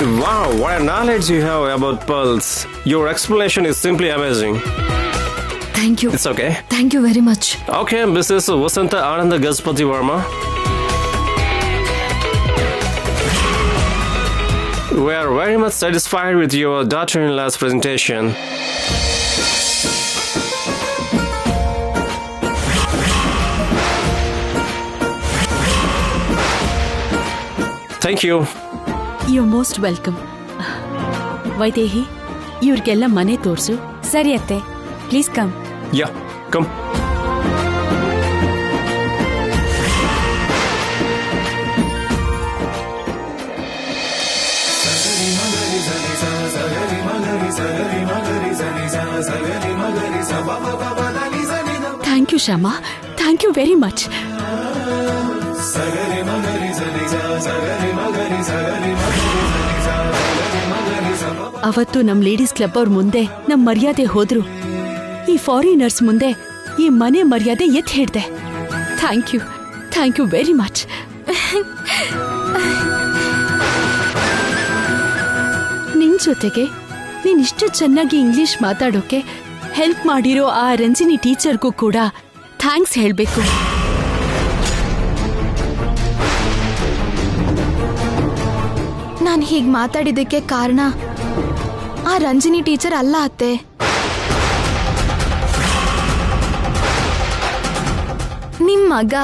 Wow, what a knowledge you have about pearls. Your explanation is simply amazing. Thank you. It's okay. Thank you very much. Okay, Mrs. Vasanta Ananda Gaspati Verma. We are very much satisfied with your daughter-in-law's presentation. Thank you. You're most welcome. Vaidehi ಇವ್ರಿಗೆಲ್ಲ ಮನೆ ತೋರ್ಸು. ಸರಿ ಅತ್ತೆ, please come. Yeah, come. Thank you Shyama, thank you very much. ಅವತ್ತು ನಮ್ ladies club ಅವ್ರ ಮುಂದೆ ನಮ್ ಮರ್ಯಾದೆ ಹೋದ್ರು. ಈ ಫಾರಿನರ್ಸ್ ಮುಂದೆ ಈ ಮನೆ ಮರ್ಯಾದೆ ಎತ್ ಹಿಡ್ದೆ. Thank you very much. ನಿನ್ ಜೊತೆಗೆ ನೀನಿಷ್ಟು ಚೆನ್ನಾಗಿ ಇಂಗ್ಲಿಷ್ ಮಾತಾಡೋಕೆ ಹೆಲ್ಪ್ ಮಾಡಿರೋ ಆ ರಂಜಿನಿ ಟೀಚರ್ಗೂ ಕೂಡ ಥ್ಯಾಂಕ್ಸ್ ಹೇಳ್ಬೇಕು. ನಾನು ಹೀಗೆ ಮಾತಾಡಿದ್ದಕ್ಕೆ ಕಾರಣ ಆ ರಂಜಿನಿ ಟೀಚರ್ ಅಲ್ಲ ಅತ್ತೆ. ನಿಮ್ ಮಗ.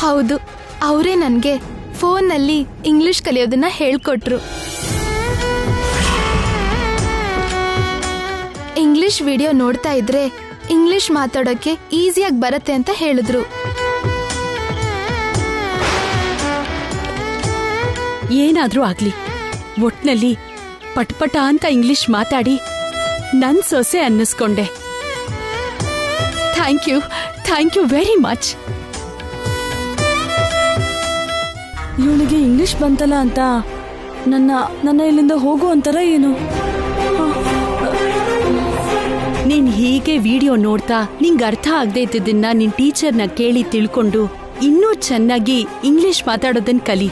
ಹೌದು, ಅವರೇ ನನಗೆ ಫೋನ್ನಲ್ಲಿ ಇಂಗ್ಲಿಷ್ ಕಲಿಯೋದನ್ನ ಹೇಳ್ಕೊಟ್ರು. ಇಂಗ್ಲಿಷ್ ವಿಡಿಯೋ ನೋಡ್ತಾ ಇದ್ರೆ ಇಂಗ್ಲಿಷ್ ಮಾತಾಡೋಕೆ ಈಸಿಯಾಗಿ ಬರುತ್ತೆ ಅಂತ ಹೇಳಿದ್ರು. ಏನಾದ್ರೂ ಆಗ್ಲಿ, ಒಟ್ನಲ್ಲಿ ಪಟ್ಪಟ ಅಂತ ಇಂಗ್ಲಿಷ್ ಮಾತಾಡಿ ನನ್ ಸೊಸೆ ಅನ್ನಿಸ್ಕೊಂಡೆ. Thank you very much. ಇವಳಿಗೆ ಇಂಗ್ಲಿಷ್ ಬಂತಲ್ಲ ಅಂತ ನನ್ನ ಇಲ್ಲಿಂದ ಹೋಗು ಅಂತಾರ ಏನು? ನೀನ್ ಹೀಗೆ ವಿಡಿಯೋ ನೋಡ್ತಾ ನಿಂಗೆ ಅರ್ಥ ಆಗದೆ ಇದ್ದದನ್ನ ನಿನ್ ಟೀಚರ್ನ ಕೇಳಿ ತಿಳ್ಕೊಂಡು ಇನ್ನೂ ಚೆನ್ನಾಗಿ ಇಂಗ್ಲಿಷ್ ಮಾತಾಡೋದನ್ನ ಕಲಿ,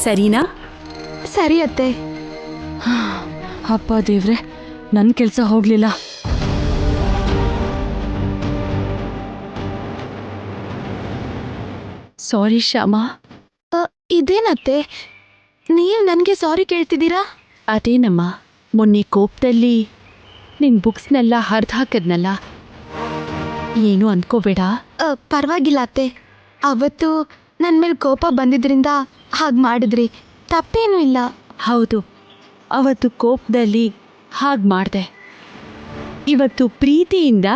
ಸರಿನಾ? ಸರಿ ಅತ್ತೆ. ಅಪ್ಪ ದೇವ್ರೆ, ನನ್ನ ಕೆಲಸ ಹೋಗ್ಲಿಲ್ಲ. ಸಾರಿ ಶ್ಯಾಮ. ಇದೇನತ್ತೆ, ನೀವು ನನಗೆ ಸಾರಿ ಕೇಳ್ತಿದ್ದೀರಾ? ಅದೇನಮ್ಮ, ಮೊನ್ನೆ ಕೋಪದಲ್ಲಿ ನಿನ್ ಬುಕ್ಸ್ನೆಲ್ಲ ಹರಿದು ಹಾಕದ್ನಲ್ಲ, ಏನು ಅಂದ್ಕೋಬೇಡ. ಪರವಾಗಿಲ್ಲ ಅತ್ತೆ, ಅವತ್ತು ನನ್ನ ಮೇಲೆ ಕೋಪ ಬಂದಿದ್ರಿಂದ ಹಾಗೆ ಮಾಡಿದ್ರಿ, ತಪ್ಪೇನೂ ಇಲ್ಲ. ಹೌದು, ಅವತ್ತು ಕೋಪದಲ್ಲಿ ಹಾಗೆ ಮಾಡಿದೆ. ಇವತ್ತು ಪ್ರೀತಿಯಿಂದ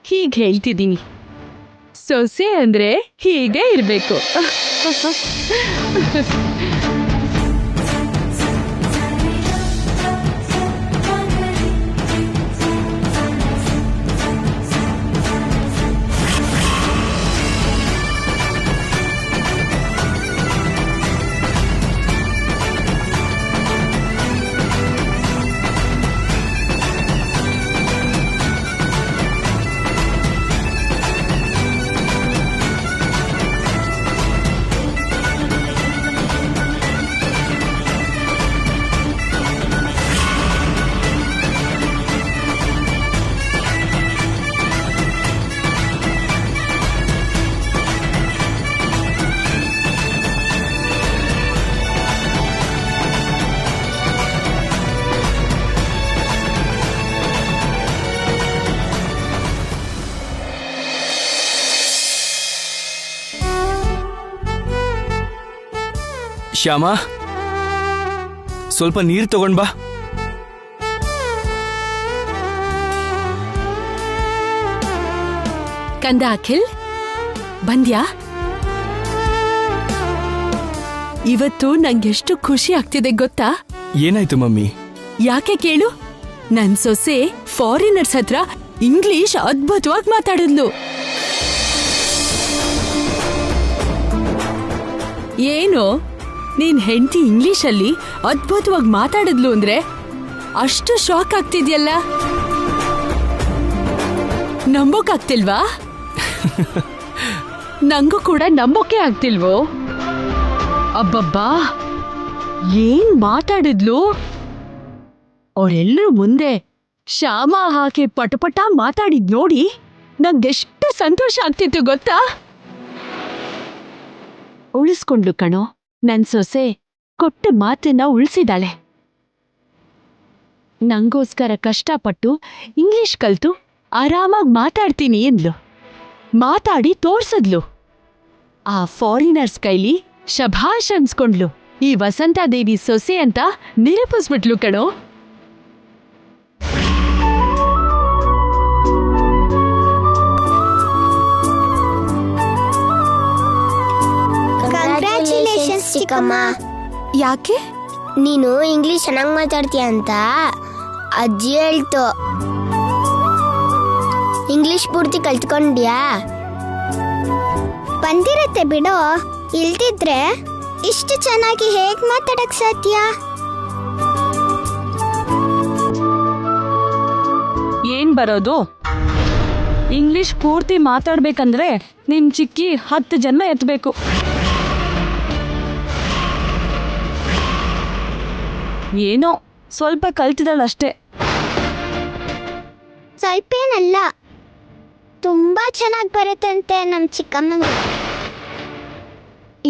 ಹೀಗೆ ಹೇಳ್ತಿದ್ದೀನಿ, ಸೊಸೆ ಅಂದರೆ ಹೀಗೆ ಇರಬೇಕು. ಶ್ಯಾಮ, ಸ್ವಲ್ಪ ನೀರು ತಗೊಂಡ್ ಬಾ. ಕಂದ ಅಖಿಲ್, ಬಂದ್ಯಾ? ಇವತ್ತು ನಂಗೆಷ್ಟು ಖುಷಿ ಆಗ್ತಿದೆ ಗೊತ್ತಾ? ಏನಾಯ್ತು ಮಮ್ಮಿ? ಯಾಕೆ ಕೇಳು, ನನ್ ಸೊಸೆ ಫಾರಿನರ್ಸ್ ಹತ್ರ ಇಂಗ್ಲಿಷ್ ಅದ್ಭುತವಾಗಿ ಮಾತಾಡಿದ್ಲು. ಏನು, ನೀನ್ ಹೆಂಡತಿ ಇಂಗ್ಲಿಷಲ್ಲಿ ಅದ್ಭುತವಾಗಿ ಮಾತಾಡಿದ್ಲು ಅಂದ್ರೆ ಅಷ್ಟು ಶಾಕ್ ಆಗ್ತಿದ್ಯಲ್ಲ, ನಂಬೋಕಾಗ್ತಿಲ್ವಾ? ನಂಗೂ ಕೂಡ ನಂಬೋಕೆ ಆಗ್ತಿಲ್ವೋ? ಅಬ್ಬಬ್ಬಾ, ಏನ್ ಮಾತಾಡಿದ್ಲು! ಅವರೆಲ್ಲರೂ ಮುಂದೆ ಶ್ಯಾಮ ಹಾಕಿ ಪಟಪಟ ಮಾತಾಡಿದ್ ನೋಡಿ ನಂಗೆಷ್ಟು ಸಂತೋಷ ಆಗ್ತಿತ್ತು ಗೊತ್ತಾ? ಉಳಿಸ್ಕೊಂಡ್ಲು ಕಣೋ, ನನ್ ಸೊಸೆ ಕೊಟ್ಟ ಮಾತನ್ನ ಉಳಿಸಿದಾಳೆ. ನಂಗೋಸ್ಕರ ಕಷ್ಟಪಟ್ಟು ಇಂಗ್ಲಿಷ್ ಕಲ್ತು ಆರಾಮಾಗಿ ಮಾತಾಡ್ತೀನಿ ಎಂದ್ಲು. ಮಾತಾಡಿ ತೋರ್ಸದ್ಲು. ಆ ಫಾರಿನರ್ಸ್ ಕೈಲಿ ಶಭಾಷ್ ಅನ್ಸ್ಕೊಂಡ್ಲು. ಈ ವಸಂತಾದೇವಿ ಸೊಸೆ ಅಂತ ನಿರೂಪಿಸ್ಬಿಟ್ಲು ಕಣೋ. ಕಂಗ್ರ್ಯಾಚುಲೇಷನ್ಸ್ ಚಿಕ್ಕಮ್ಮ. ಯಾಕೆ? ನೀನು ಇಂಗ್ಲಿಷ್ ಚೆನ್ನಾಗಿ ಮಾತಾಡ್ತೀಯ ಅಂತ ಅಜ್ಜಿ ಹೇಳ್ತು. ಇಂಗ್ಲಿಷ್ ಪೂರ್ತಿ ಕಲ್ತ್ಕೊಂಡ್ಯಾ? ಬಂದಿರತ್ತೆ ಬಿಡು, ಇಲ್ದಿದ್ರೆ ಇಷ್ಟು ಚೆನ್ನಾಗಿ ಹೇಗ್ ಮಾತಾಡಕ್ ಸಾಧ್ಯ? ಏನ್ ಬರೋದು? ಇಂಗ್ಲಿಷ್ ಪೂರ್ತಿ ಮಾತಾಡ್ಬೇಕಂದ್ರೆ ನಿಮ್ ಚಿಕ್ಕಿ 10 ಜನ್ಮ ಎತ್ತಬೇಕು. ಏನೋ ಸ್ವಲ್ಪ ಕಲ್ತಿದ್ದಾಳಷ್ಟೇ. ಸ್ವಲ್ಪ ಏನಲ್ಲ, ತುಂಬಾ ಚೆನ್ನಾಗಿ ಬರುತ್ತಂತೆ ನಮ್ ಚಿಕ್ಕಮ್ಮಂಗೆ.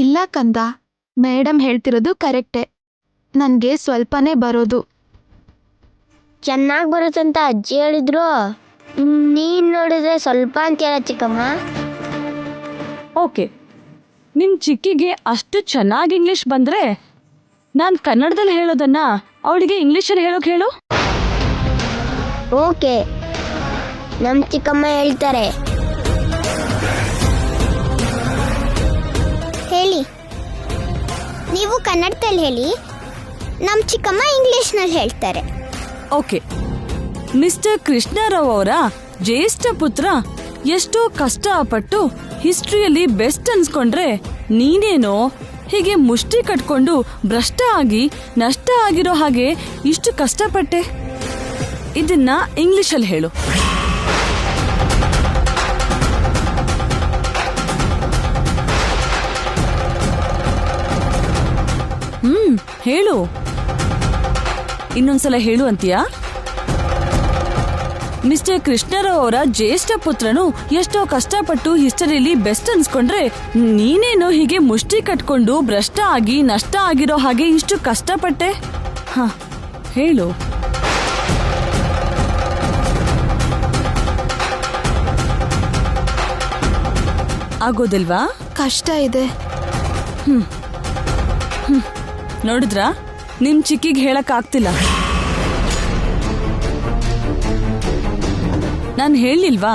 ಇಲ್ಲ ಕಂದ, ಮೇಡಮ್ ಹೇಳ್ತಿರೋದು ಕರೆಕ್ಟೇ. ನನಗೆ ಸ್ವಲ್ಪನೇ ಬರೋದು. ಚೆನ್ನಾಗಿ ಬರುತ್ತಂತ ಅಜ್ಜಿ ಹೇಳಿದ್ರು. ನೀನ್ ನೋಡಿದ್ರೆ ಸ್ವಲ್ಪ ಅಂತೀಯಲ್ಲ ಚಿಕ್ಕಮ್ಮ. ಓಕೆ, ನಿಮ್ ಚಿಕ್ಕಿಗೆ ಅಷ್ಟು ಚೆನ್ನಾಗಿ ಇಂಗ್ಲಿಷ್ ಬಂದ್ರೆ ನಾನು ಕನ್ನಡದಲ್ಲಿ ಹೇಳೋದನ್ನ ಅವಳಿಗೆ ಇಂಗ್ಲಿಷಲ್ಲಿ ಹೇಳೋಕೆ ಹೇಳು. ಓಕೆ, ನಮ್ ಚಿಕ್ಕಮ್ಮ ಹೇಳ್ತಾರೆ. ಹೇಳಿ, ನೀವು ಕನ್ನಡದಲ್ಲಿ ಹೇಳಿ, ನಮ್ ಚಿಕ್ಕಮ್ಮ ಇಂಗ್ಲಿಷ್ನಲ್ಲಿ ಹೇಳ್ತಾರೆ. ಓಕೆ, ಮಿಸ್ಟರ್ ಕೃಷ್ಣರಾವ್ ಅವರ ಜ್ಯೇಷ್ಠ ಪುತ್ರ ಎಷ್ಟೋ ಕಷ್ಟಪಟ್ಟು ಹಿಸ್ಟ್ರಿಯಲ್ಲಿ ಬೆಸ್ಟ್ ಅನ್ಸ್ಕೊಂಡ್ರೆ ನೀನೇನೋ ಹೀಗೆ ಮುಷ್ಟಿ ಕಟ್ಕೊಂಡು ಭ್ರಷ್ಟ ಆಗಿ ನಷ್ಟ ಆಗಿರೋ ಹಾಗೆ ಇಷ್ಟು ಕಷ್ಟಪಟ್ಟೆ. ಇದನ್ನ ಇಂಗ್ಲಿಷಲ್ಲಿ ಹೇಳು. ಹೇಳು. ಇನ್ನೊಂದ್ಸಲ ಹೇಳು ಅಂತೀಯಾ? ಮಿಸ್ಟರ್ ಕೃಷ್ಣರಾವ್ ಅವರ ಜ್ಯೇಷ್ಠ ಪುತ್ರನು ಎಷ್ಟೋ ಕಷ್ಟಪಟ್ಟು ಹಿಸ್ಟರಿಯಲ್ಲಿ ಬೆಸ್ಟ್ ಅನ್ಸ್ಕೊಂಡ್ರೆ ನೀನೇನೋ ಹೀಗೆ ಮುಷ್ಟಿ ಕಟ್ಕೊಂಡು ಭ್ರಷ್ಟ ಆಗಿ ನಷ್ಟ ಆಗಿರೋ ಹಾಗೆ ಇಷ್ಟು ಕಷ್ಟಪಟ್ಟೆ. ಹ, ಹೇಳು. ಆಗೋದಿಲ್ವಾ? ಕಷ್ಟ ಇದೆ. ನೋಡಿದ್ರಾ, ನಿಮ್ ಚಿಕ್ಕಿಗೆ ಹೇಳಕ್ ಆಗ್ತಿಲ್ಲ. ನಾನು ಹೇಳಿಲ್ವಾ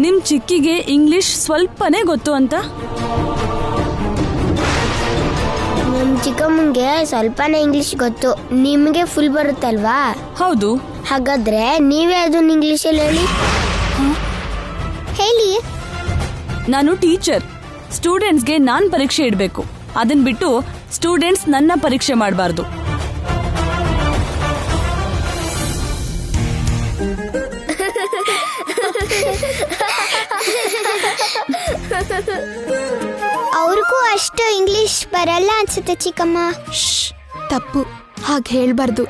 ನಿಮ್ ಚಿಕ್ಕಿಗೆ ಇಂಗ್ಲಿಷ್ ಸ್ವಲ್ಪನೇ ಗೊತ್ತು ಅಂತ? ನಮ್ ಚಿಕ್ಕಮ್ಮಂಗೆ ಸ್ವಲ್ಪನೇ ಇಂಗ್ಲಿಷ್ ಗೊತ್ತು, ನಿಮ್ಗೆ ಫುಲ್ ಬರುತ್ತಲ್ವಾ? ಹೌದು. ಹಾಗಾದ್ರೆ ನೀವೇ ಅದನ್ನ ಇಂಗ್ಲಿಷಲ್ಲಿ ಹೇಳಿ. ಹೇಳಿ. ನಾನು ಟೀಚರ್. ಸ್ಟೂಡೆಂಟ್ಸ್ಗೆ ನಾನ್ ಪರೀಕ್ಷೆ ಇಡಬೇಕು. ಅದನ್ ಬಿಟ್ಟು ಸ್ಟೂಡೆಂಟ್ಸ್ ನನ್ನ ಪರೀಕ್ಷೆ ಮಾಡಬಾರ್ದು. ಅವ್ರಿಗೂ ಅಷ್ಟು ಇಂಗ್ಲಿಷ್ ಬರಲ್ಲ ಅನ್ಸುತ್ತೆ ಚಿಕ್ಕಮ್ಮ. ತಪ್ಪು, ಹಾಗೆ ಹೇಳ್ಬಾರ್ದು.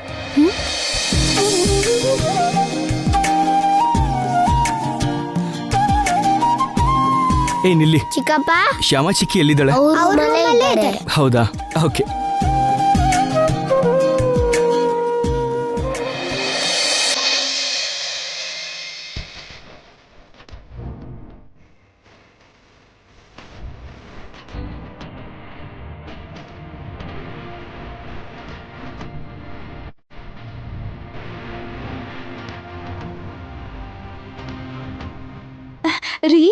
ಏ ನಿಲ್ಲಿ. ಚಿಕ್ಕಪ್ಪ, ಶ್ಯಾಮ ಚಿಕ್ಕಿ ಎಲ್ಲಿದ್ದಾಳೆ? ಅವ್ರ ಮನೆಯಲ್ಲೇ ಇದ್ದಾರೆ. ಹೌದಾ? ಓಕೆ. ರೀ,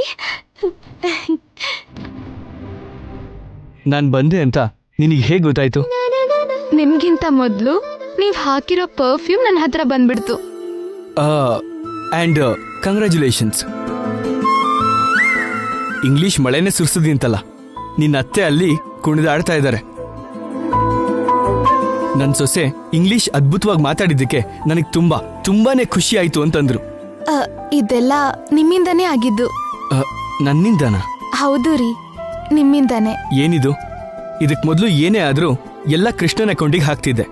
ನಾನು ಬಂದೆ ಅಂತ ನಿನಗೆ ಹೇಗೆ ಗೊತ್ತಾಯ್ತು? ನಿಮ್ಗಿಂತ ಮೊದಲು ನೀವು ಹಾಕಿರೋ ಪರ್ಫ್ಯೂಮ್ ನನ್ನ ಹತ್ರ ಬಂದ್ಬಿಡ್ತು. And congratulations. ಇಂಗ್ಲಿಷ್ ಮಳೆನೇ ಸುರಿಸಿದಿ ಅಂತಲ್ಲ, ನಿನ್ನ ಅತ್ತೆ ಅಲ್ಲಿ ಕುಣಿದಾಡ್ತಾ ಇದ್ದಾರೆ. ನನ್ನ ಸೊಸೆ ಇಂಗ್ಲಿಷ್ ಅದ್ಭುತವಾಗಿ ಮಾತಾಡಿದ್ದಕ್ಕೆ ನನಗೆ ತುಂಬಾನೇ ಖುಷಿ ಆಯ್ತು ಅಂತಂದ್ರು. ಇದೆಲ್ಲ ನಿಮ್ಮಿಂದನೇ ಆಗಿದ್ದು. ನನ್ನಿಂದನಾ? ಹೌದು ರೀ, ನಿಮ್ಮಿಂದಾನೆ. ಏನಿದು? ಇದಕ್ ಮೊದಲು ಏನೇ ಆದ್ರೂ ಎಲ್ಲ ಕೃಷ್ಣನ ಅಕೌಂಟಿಗೆ ಹಾಕ್ತಿದ್ದೆ,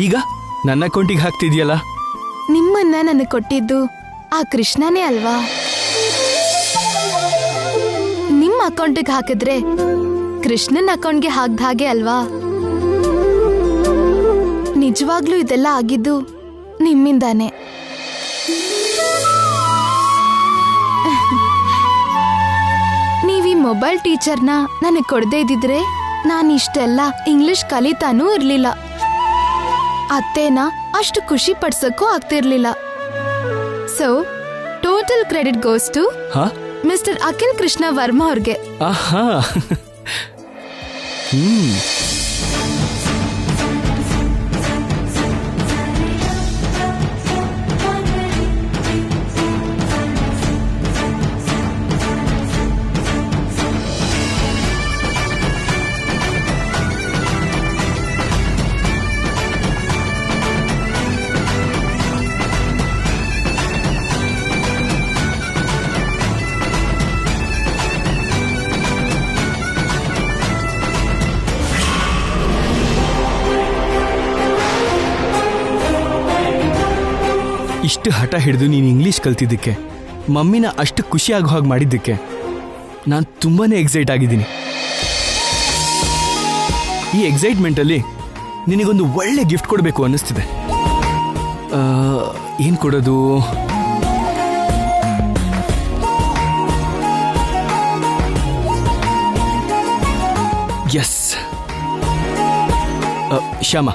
ಈಗ ನನ್ನ ಅಕೌಂಟಿಗೆ ಹಾಕ್ತಿದ್ಯಲ್ಲ? ನಿಮ್ಮನ್ನ ನನಗೆ ಕೊಟ್ಟಿದ್ದು ಆ ಕೃಷ್ಣನೇ ಅಲ್ವಾ? ನಿಮ್ಮ ಅಕೌಂಟಿಗೆ ಹಾಕಿದ್ರೆ ಕೃಷ್ಣನ್ ಅಕೌಂಟ್ಗೆ ಹಾಕ್ದ ಹಾಗೆ ಅಲ್ವಾ? ನಿಜವಾಗ್ಲೂ ಇದೆಲ್ಲ ಆಗಿದ್ದು ನಿಮ್ಮಿಂದಾನೆ. ನೀವೀ ಮೊಬೈಲ್ ಟೀಚರ್ನ ನನಗೆ ಕೊಡದೇ ಇದ್ದಿದ್ರೆ ನಾನು ಇಷ್ಟೆಲ್ಲ ಇಂಗ್ಲಿಷ್ ಕಲಿತಾನೂ ಇರ್ಲಿಲ್ಲ. ಅತ್ತೇನ ಅಷ್ಟು ಖುಷಿ ಪಡ್ಸಕ್ಕೂ ಆಗ್ತಿರ್ಲಿಲ್ಲ. So total credit goes to mister Akhil Krishna Varma ಅವ್ರಿಗೆ. ಆಹಾ. ಇಷ್ಟು ಹಠ ಹಿಡಿದು ನೀನು ಇಂಗ್ಲಿಷ್ ಕಲ್ತಿದ್ದಕ್ಕೆ, ಮಮ್ಮಿನ ಅಷ್ಟು ಖುಷಿ ಆಗೋ ಹಾಗೆ ಮಾಡಿದ್ದಕ್ಕೆ ನಾನು ತುಂಬಾನೇ ಎಕ್ಸೈಟ್ ಆಗಿದ್ದೀನಿ. ಈ ಎಕ್ಸೈಟ್ಮೆಂಟಲ್ಲಿ ನಿನಗೊಂದು ಒಳ್ಳೆ ಗಿಫ್ಟ್ ಕೊಡಬೇಕು ಅನ್ನಿಸ್ತಿದೆ. ಏನು ಕೊಡೋದು? ಎಸ್, ಶ್ಯಾಮ,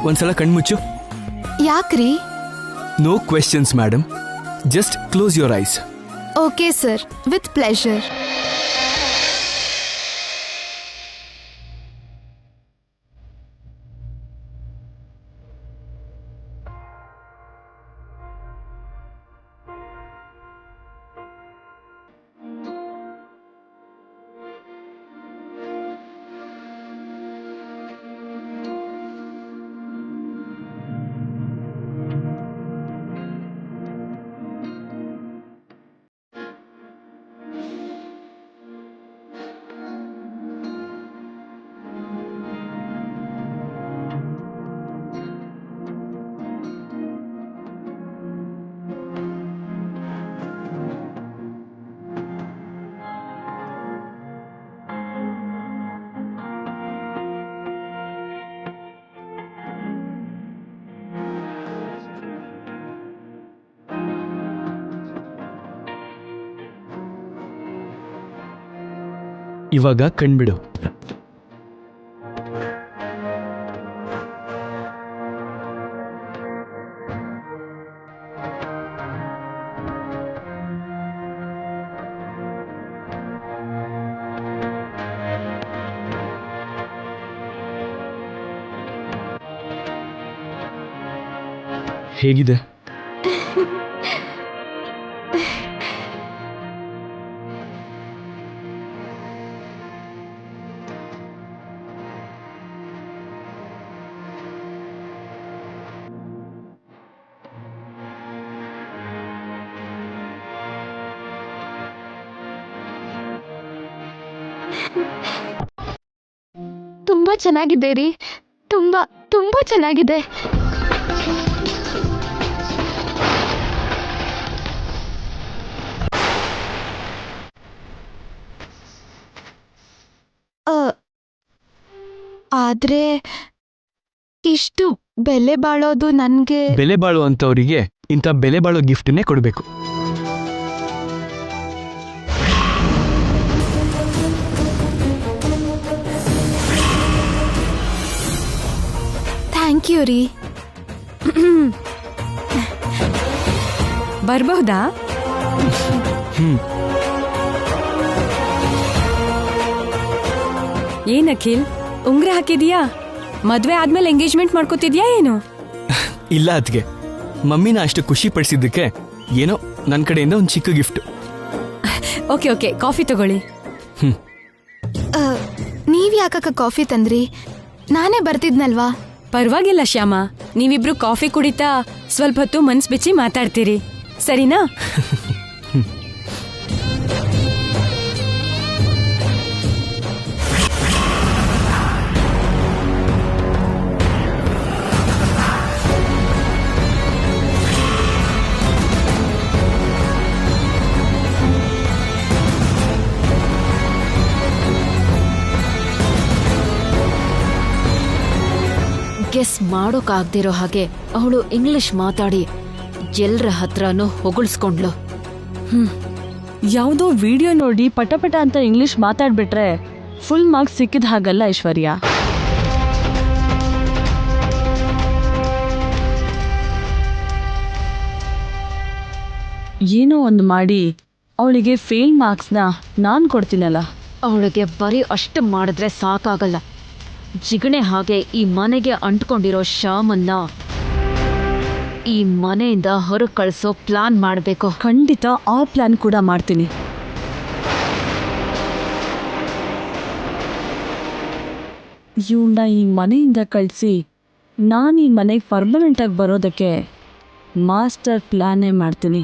ಒಂದ್ಸಲ ಕಣ್ಮುಚ್ಚು. ಯಾಕ್ರಿ? No questions, madam. Just close your eyes. Okay, sir. With pleasure. ಇವಾಗ ಕಣ್ಬಿಡು. ಹೇಗಿದೆ? ತುಂಬಾ ಚೆನ್ನಾಗಿದೆ ರೀ, ತುಂಬಾ ತುಂಬಾ ಚೆನ್ನಾಗಿದೆ. ಆದ್ರೆ ಇಷ್ಟು ಬೆಲೆ ಬಾಳೋದು ನನ್ಗೆ. ಬೆಲೆ ಬಾಳೋ ಅಂತವರಿಗೆ ಇಂಥ ಬೆಲೆ ಬಾಳೋ ಗಿಫ್ಟನ್ನೇ ಕೊಡಬೇಕು. ಥ್ಯಾಂಕ್ ಯು ರೀ. ಬರ್ಬಹುದಾ? ಏನ್ ಅಖಿಲ್, ಉಂಗ್ರ ಹಾಕಿದ್ಯಾ? ಮದ್ವೆ ಆದ್ಮೇಲೆ ಎಂಗೇಜ್ಮೆಂಟ್ ಮಾಡ್ಕೋತಿದ್ಯಾ ಏನು? ಇಲ್ಲ ಅದ್ಗೆ, ಮಮ್ಮಿನ ಅಷ್ಟು ಖುಷಿ ಪಡಿಸಿದ್ದಕ್ಕೆ ಏನೋ ನನ್ನ ಕಡೆಯಿಂದ ಒಂದು ಚಿಕ್ಕ ಗಿಫ್ಟ್. ಓಕೆ ಓಕೆ, ಕಾಫಿ ತಗೊಳ್ಳಿ. ನೀವ್ ಯಾಕಕ್ಕ ಕಾಫಿ ತಂದ್ರಿ? ನಾನೇ ಬರ್ತಿದ್ನಲ್ವಾ. ಪರವಾಗಿಲ್ಲ ಶ್ಯಾಮ, ನೀವಿಬ್ರು ಕಾಫಿ ಕುಡಿತಾ ಸ್ವಲ್ಪ ಹೊತ್ತು ಮನ್ಸ್ ಬಿಚ್ಚಿ ಮಾತಾಡ್ತೀರಿ, ಸರಿನಾ? ಗೆಸ್ ಮಾಡೋಕಾಗ್ದಿರೋ ಹಾಗೆ ಅವಳು ಇಂಗ್ಲಿಷ್ ಮಾತಾಡಿ ಎಲ್ರ ಹತ್ರನೂ ಹೊಗಳ್ಸ್ಕೊಂಡ್ಲು. ಯಾವುದೋ ವಿಡಿಯೋ ನೋಡಿ ಪಟಪಟ ಅಂತ ಇಂಗ್ಲಿಷ್ ಮಾತಾಡ್ಬಿಟ್ರೆ ಫುಲ್ ಮಾರ್ಕ್ಸ್ ಸಿಕ್ಕಿದ ಹಾಗಲ್ಲ ಐಶ್ವರ್ಯ. ಏನೋ ಒಂದು ಮಾಡಿ ಅವಳಿಗೆ ಫೇಲ್ ಮಾರ್ಕ್ಸ್ನ ನಾನು ಕೊಡ್ತೀನಲ್ಲ. ಅವಳಿಗೆ ಬರೀ ಅಷ್ಟು ಮಾಡಿದ್ರೆ ಸಾಕಾಗಲ್ಲ. ಜಿಗಣೆ ಹಾಗೆ ಈ ಮನೆಗೆ ಅಂಟ್ಕೊಂಡಿರೋ ಶ್ಯಾಮನ್ನ ಈ ಮನೆಯಿಂದ ಹೊರಗೆ ಕಳಿಸೋ ಪ್ಲಾನ್ ಮಾಡಬೇಕು. ಖಂಡಿತ ಆ ಪ್ಲಾನ್ ಕೂಡ ಮಾಡ್ತೀನಿ. ಇವಳನ್ನ ಈ ಮನೆಯಿಂದ ಕಳಿಸಿ ನಾನು ಈ ಮನೆಗೆ ಪರ್ಮನೆಂಟಾಗಿ ಬರೋದಕ್ಕೆ ಮಾಸ್ಟರ್ ಪ್ಲಾನೇ ಮಾಡ್ತೀನಿ.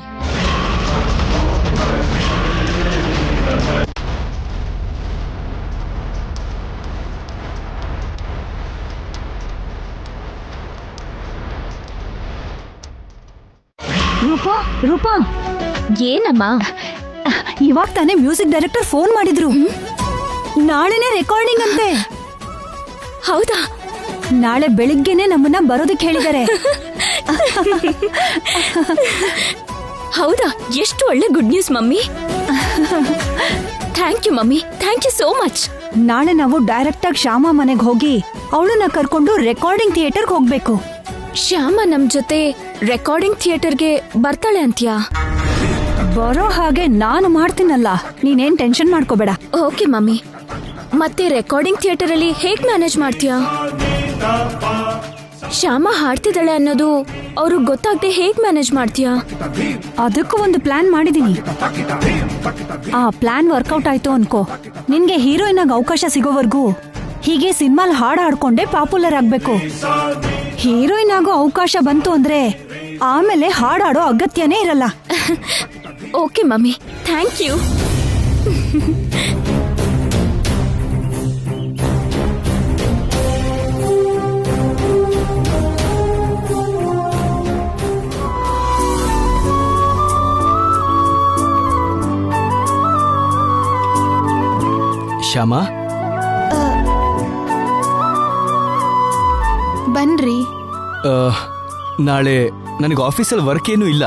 ರೂಪಾ, ಏನಮ್ಮ? ಇವಾಗ ತಾನೇ ಮ್ಯೂಸಿಕ್ ಡೈರೆಕ್ಟರ್ ಫೋನ್ ಮಾಡಿದ್ರು. ನಾಳೆನೇ ರೆಕಾರ್ಡಿಂಗ್ ಅಂತೆ. ಹೌದಾ? ನಾಳೆ ಬೆಳಿಗ್ಗೆನೆ ನಮ್ಮನ್ನ ಬರೋದಕ್ಕೆ ಹೇಳಿದ್ದಾರೆ. ಹೌದಾ? ಎಷ್ಟು ಒಳ್ಳೆ good news mummy. Thank you mummy, thank you so much. ನಾಳೆ ನಾವು ಡೈರೆಕ್ಟ್ ಆಗಿ ಶ್ಯಾಮ ಮನೆಗೆ ಹೋಗಿ ಅವಳನ್ನ ಕರ್ಕೊಂಡು ರೆಕಾರ್ಡಿಂಗ್ ಥಿಯೇಟರ್ಗೆ ಹೋಗ್ಬೇಕು. ಶ್ಯಾಮ ನಮ್ ಜೊತೆ ರೆಕಾರ್ಡಿಂಗ್ ಥಿಯೇಟರ್ಗೆ ಬರ್ತಾಳೆ ಅಂತ್ಯಾ? ಬರೋ ಹಾಗೆ ನಾನು ಮಾಡ್ತೀನಲ್ಲ, ನೀನೇನ್ ಟೆನ್ಷನ್ ಮಾಡ್ಕೋಬೇಡ. Okay mummy. ಮತ್ತೆ ರೆಕಾರ್ಡಿಂಗ್ ಥಿಯೇಟರ್ ಅಲ್ಲಿ ಹೇಗ್ ಮ್ಯಾನೇಜ್ ಮಾಡ್ತೀಯಾ? ಶ್ಯಾಮ ಹಾಡ್ತಿದ್ದಾಳೆ ಅನ್ನೋದು ಅವ್ರಿಗೆ ಗೊತ್ತಾಗದೆ ಹೇಗ್ ಮ್ಯಾನೇಜ್ ಮಾಡ್ತೀಯಾ? ಅದಕ್ಕೂ ಒಂದು ಪ್ಲಾನ್ ಮಾಡಿದೀನಿ. ಆ ಪ್ಲಾನ್ ವರ್ಕೌಟ್ ಆಯ್ತು ಅನ್ಕೋ, ನಿನ್ಗೆ ಹೀರೋಯಿನ್ ಆಗಿ ಅವಕಾಶ ಸಿಗೋವರೆಗೂ ಹೀಗೆ ಸಿನಿಮಾಲ್ ಹಾಡು ಹಾಡ್ಕೊಂಡೆ ಪಾಪ್ಯುಲರ್ ಆಗ್ಬೇಕು. ಹೀರೋಯಿನ್ ಆಗೋ ಅವಕಾಶ ಬಂತು ಅಂದ್ರೆ ಆಮೇಲೆ ಹಾಡಾಡೋ ಅಗತ್ಯನೇ ಇರಲ್ಲ. Okay mummy, thank you. Shyama, ಬನ್ರಿ. ನಾಳೆ ನನಗೆ ಆಫೀಸಲ್ಲಿ ವರ್ಕ್ ಏನೂ ಇಲ್ಲ.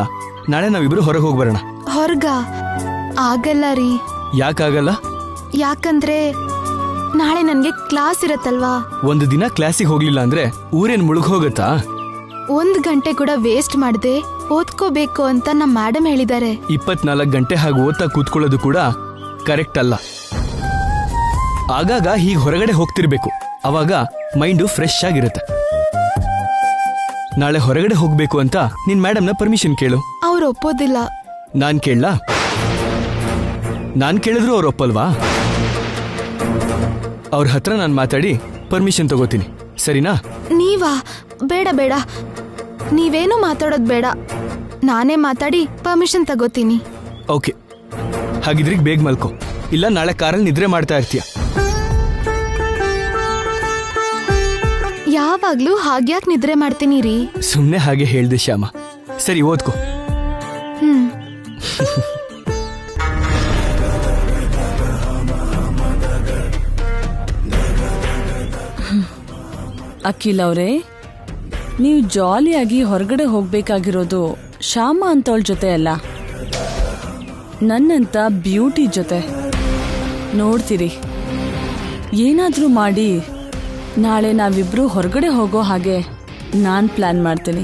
ನಾಳೆ ನಾವಿಬ್ರು ಹೊರಗೆ ಹೋಗಿ ಬರೋಣ. ಹೊರಗ? ಆಗಲ್ಲ ರೀ. ಯಾಕಾಗಲ್ಲ? ಯಾಕಂದ್ರೆ ನಾಳೆ ನನ್ಗೆ ಕ್ಲಾಸ್ ಇರತ್ತಲ್ವಾ. ಒಂದು ದಿನ ಕ್ಲಾಸಿಗೆ ಹೋಗ್ಲಿಲ್ಲ ಅಂದ್ರೆ ಊರೇನ್ ಮುಳುಗ್ ಹೋಗತ್ತಾ? 1 ಗಂಟೆ ಕೂಡ ವೇಸ್ಟ್ ಮಾಡದೆ ಓದ್ಕೋಬೇಕು ಅಂತ ನಮ್ಮ ಮೇಡಮ್ ಹೇಳಿದ್ದಾರೆ. 24 ಗಂಟೆ ಹಾಗೆ ಓದ್ತಾ ಕೂತ್ಕೊಳ್ಳೋದು ಕೂಡ ಕರೆಕ್ಟ್ ಅಲ್ಲ. ಆಗಾಗ ಹೀಗೆ ಹೊರಗಡೆ ಹೋಗ್ತಿರ್ಬೇಕು, ಅವಾಗ ಮೈಂಡು ಫ್ರೆಶ್ ಆಗಿರುತ್ತೆ. ನಾಳೆ ಹೊರಗಡೆ ಹೋಗ್ಬೇಕು ಅಂತ ನಿನ್ ಮೇಡಮ್ನ ಪರ್ಮಿಷನ್ ಕೇಳು. ಅವ್ರು ಒಪ್ಪೋದಿಲ್ಲ. ನಾನ್ ಕೇಳಲಾ? ನಾನ್ ಕೇಳಿದ್ರು ಅವ್ರು ಒಪ್ಪಲ್ವಾ? ಅವ್ರ ಹತ್ರ ನಾನು ಮಾತಾಡಿ ಪರ್ಮಿಷನ್ ತಗೋತೀನಿ, ಸರಿನಾ? ನೀವಾ? ಬೇಡ ಬೇಡ, ನೀವೇನು ಮಾತಾಡೋದು ಬೇಡ. ನಾನೇ ಮಾತಾಡಿ ಪರ್ಮಿಷನ್ ತಗೋತೀನಿ. ಓಕೆ, ಹಾಗಿದ್ರಿಗೆ ಬೇಗ ಮಲ್ಕೋ, ಇಲ್ಲ ನಾಳೆ ಕಾರಲ್ಲಿ ನಿದ್ರೆ ಮಾಡ್ತಾ ಇರ್ತೀಯ. ಯಾವಾಗ್ಲೂ ಹಾಗ್ಯಾಕ್ ನಿದ್ರೆ ಮಾಡ್ತೀನಿ ರೀ? ಸುಮ್ನೆ ಹಾಗೆ ಹೇಳ್ದೆ ಶ್ಯಾಮ. ಸರಿ, ಓದ್ಕೋ. ಅಖಿಲ್ ಅವರೇ, ನೀವು ಜಾಲಿಯಾಗಿ ಹೊರಗಡೆ ಹೋಗ್ಬೇಕಾಗಿರೋದು ಶ್ಯಾಮ ಅಂತವಳ ಜೊತೆ ಅಲ್ಲ, ನನ್ನಂತ ಬ್ಯೂಟಿ ಜೊತೆ. ನೋಡ್ತೀರಿ, ಏನಾದ್ರೂ ಮಾಡಿ ನಾಳೆ ನಾವಿಬ್ರು ಹೊರಗಡೆ ಹೋಗೋ ಹಾಗೆ ನಾನ್ ಪ್ಲಾನ್ ಮಾಡ್ತೀನಿ.